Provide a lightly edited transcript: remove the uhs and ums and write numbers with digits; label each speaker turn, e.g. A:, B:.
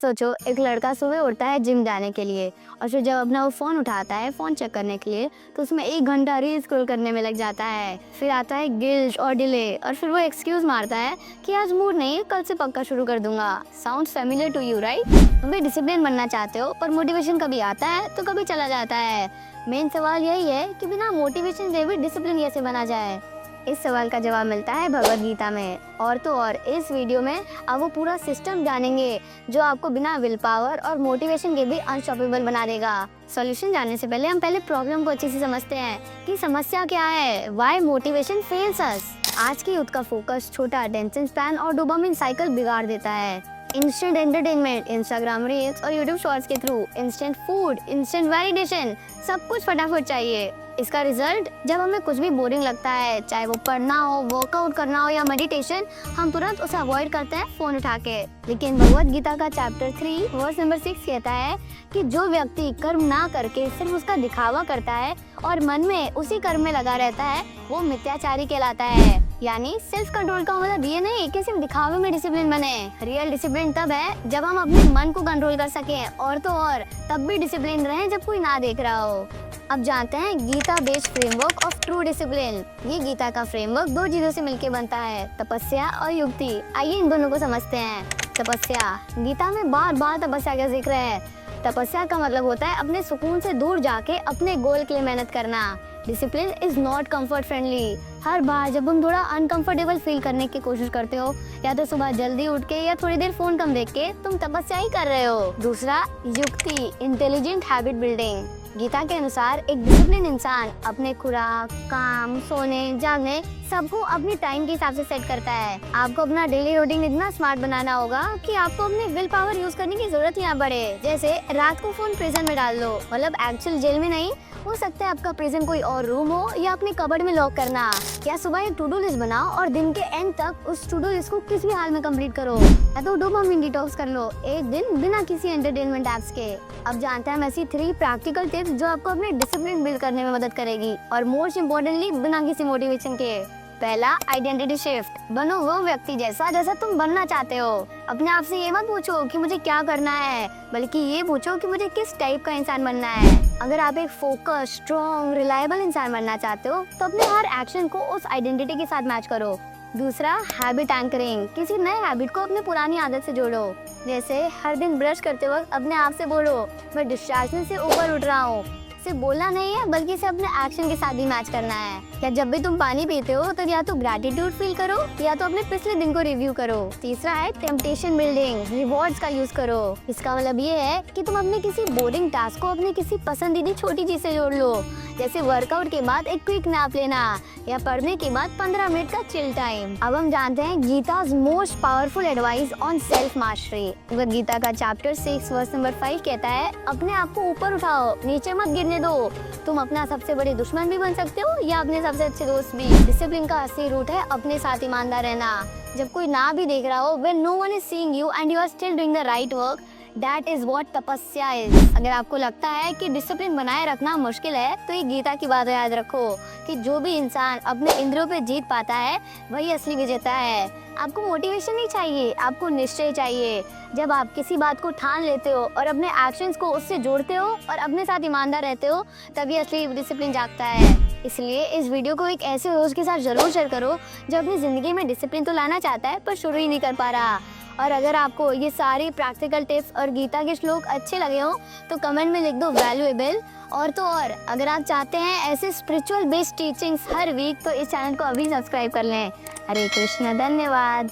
A: सोचो, एक लड़का सुबह उठता है जिम जाने के लिए और फिर जब अपना वो फ़ोन उठाता है फ़ोन चेक करने के लिए तो उसमें 1 घंटा रील स्क्रॉल करने में लग जाता है। फिर आता है गिल्ट और डिले और फिर वो एक्सक्यूज़ मारता है कि आज मूड नहीं है, कल से पक्का शुरू कर दूंगा। Sounds familiar to you right? तुम भी डिसिप्लिन बनना चाहते हो पर मोटिवेशन कभी आता है तो कभी चला जाता है। मेन सवाल यही है कि बिना मोटिवेशन से भी डिसिप्लिन कैसे बना जाए। इस सवाल का जवाब मिलता है भगवद गीता में। और तो और इस वीडियो में आप वो पूरा सिस्टम जानेंगे जो आपको बिना विल पावर और मोटिवेशन के भी अनस्टॉपेबल बना देगा। सॉल्यूशन जानने से पहले हम प्रॉब्लम को अच्छे से समझते हैं कि समस्या क्या है, व्हाई मोटिवेशन फेल्स अस। आज की यूथ का फोकस छोटा अटेंशन स्पैन और डोपामिन साइकिल बिगाड़ देता है। इंस्टेंट एंटरटेनमेंट, इंस्टाग्राम रील्स और यूट्यूब शॉर्ट्स के through instant food, instant validation, सब कुछ फटाफट चाहिए। इसका रिजल्ट, जब हमें कुछ भी बोरिंग लगता है, चाहे वो पढ़ना हो, वर्कआउट करना हो या मेडिटेशन, हम तुरंत उसे अवॉइड करते हैं फोन उठा के। लेकिन भगवद गीता का चैप्टर 3 वर्स नंबर 6 कहता है कि जो व्यक्ति कर्म ना करके सिर्फ उसका दिखावा करता है और मन में उसी कर्म में लगा रहता है, वो मिथ्याचारी कहलाता है। यानी सेल्फ कंट्रोल का मतलब ये नहीं कि सिर्फ दिखावे में डिसिप्लिन बने। रियल डिसिप्लिन तब है जब हम अपने मन को कंट्रोल कर सकें और तो और तब भी डिसिप्लिन रहें जब कोई ना देख रहा हो। अब जानते हैं Gita based framework of true discipline. ये गीता का फ्रेमवर्क 2 चीजों से मिलकर बनता है, तपस्या और युक्ति। आइए इन दोनों को समझते हैं। तपस्या, गीता में बार बार तपस्या का जिक्र है। तपस्या का मतलब होता है अपने सुकून से दूर जाके अपने गोल के लिए मेहनत करना। Discipline is not comfort friendly. हर बार जब तुम थोड़ा अनकंफर्टेबल फील करने की कोशिश करते हो, या तो सुबह जल्दी उठ के या थोड़ी देर फोन कम देख के, तुम तपस्या ही कर रहे हो। दूसरा, युक्ति, इंटेलिजेंट हैबिट बिल्डिंग। गीता के अनुसार एक डिसिप्लिन इंसान अपने खुराक, काम, सोने, जागने सबको अपनी टाइम के हिसाब से सेट करता है। आपको अपना डेली रूटीन इतना स्मार्ट बनाना होगा कि आपको अपने विल पावर यूज करने की जरूरत ही ना पड़े। जैसे रात को फोन प्रिजन में डाल दो, मतलब एक्चुअल जेल में नहीं, हो सकता है आपका प्रिजन कोई और रूम हो या अपने कबर्ड में लॉक करना। या सुबह एक टू डू लिस्ट बनाओ और दिन के एंड तक उस टू डू लिस्ट को किसी भी हाल में कंप्लीट करो। या तो डोपामिन डिटॉक्स कर लो एक दिन बिना किसी एंटरटेनमेंट ऐप्स के। अब जानते हैं हम ऐसी 3 प्रैक्टिकल टिप्स जो आपको अपने डिसिप्लिन बिल्ड करने में मदद करेगी और मोस्ट इम्पोर्टेंटली बिना किसी मोटिवेशन के। पहला, आइडेंटिटी शिफ्ट। बनो वो व्यक्ति जैसा तुम बनना चाहते हो। अपने आप से ये मत पूछो कि मुझे क्या करना है, बल्कि ये पूछो कि मुझे किस टाइप का इंसान बनना है। अगर आप एक फोकस, स्ट्रॉन्ग, रिलायबल इंसान बनना चाहते हो तो अपने हर एक्शन को उस आइडेंटिटी के साथ मैच करो। दूसरा, हैबिट एंकरिंग। किसी नए हैबिट को अपने पुरानी आदत से जोड़ो। जैसे हर दिन ब्रश करते वक्त अपने आप से बोलो, मैं डिस्ट्रैक्शन से ऊपर उठ रहा हूँ। सिर्फ बोलना नहीं है बल्कि इसे अपने एक्शन के साथ भी मैच करना है। या जब भी तुम पानी पीते हो तो या तो ग्रैटिट्यूड फील करो या तो अपने पिछले दिन को रिव्यू करो। तीसरा है टेम्पटेशन बिल्डिंग। रिवॉर्ड्स का यूज करो। इसका मतलब ये है कि तुम अपने किसी बोरिंग टास्क को अपने किसी पसंदीदा छोटी चीज से जोड़ लो। जैसे वर्कआउट के बाद एक क्विक नैप लेना या पढ़ने के बाद 15 मिनट का चिल टाइम। अब हम जानते हैं गीता's most powerful advice on self mastery. Bhagavad Gita का चैप्टर 6 वर्स नंबर 5 कहता है, अपने आप को ऊपर उठाओ, नीचे मत गिरने दो। तुम अपना सबसे बड़े दुश्मन भी बन सकते हो या अपने सबसे अच्छे दोस्त भी। डिसिप्लिन का असली रूट है अपने साथ ईमानदार रहना। जब कोई ना भी देख रहा हो, when no one is seeing you and you are still doing the right work, that is what तपस्या is। अगर आपको लगता है कि डिसिप्लिन बनाए रखना मुश्किल है तो ये गीता की बात याद रखो कि जो भी इंसान अपने इंद्रियों पे जीत पाता है वही असली विजेता है। आपको मोटिवेशन नहीं चाहिए, आपको निश्चय चाहिए। जब आप किसी बात को ठान लेते हो और अपने एक्शंस को उससे जोड़ते हो और अपने साथ ईमानदार रहते हो, तभी असली डिसिप्लिन जागता है। इसलिए इस वीडियो को एक ऐसे दोस्त के साथ जरूर शेयर करो जो अपनी जिंदगी में डिसिप्लिन तो लाना चाहता है पर शुरू ही नहीं कर पा रहा। और अगर आपको ये सारी प्रैक्टिकल टिप्स और गीता के श्लोक अच्छे लगे हो तो कमेंट में लिख दो वैल्यूएबल। और तो और अगर आप चाहते हैं ऐसे स्पिरिचुअल बेस्ड टीचिंग्स हर वीक तो इस चैनल को अभी सब्सक्राइब कर लें। हरे कृष्ण, धन्यवाद।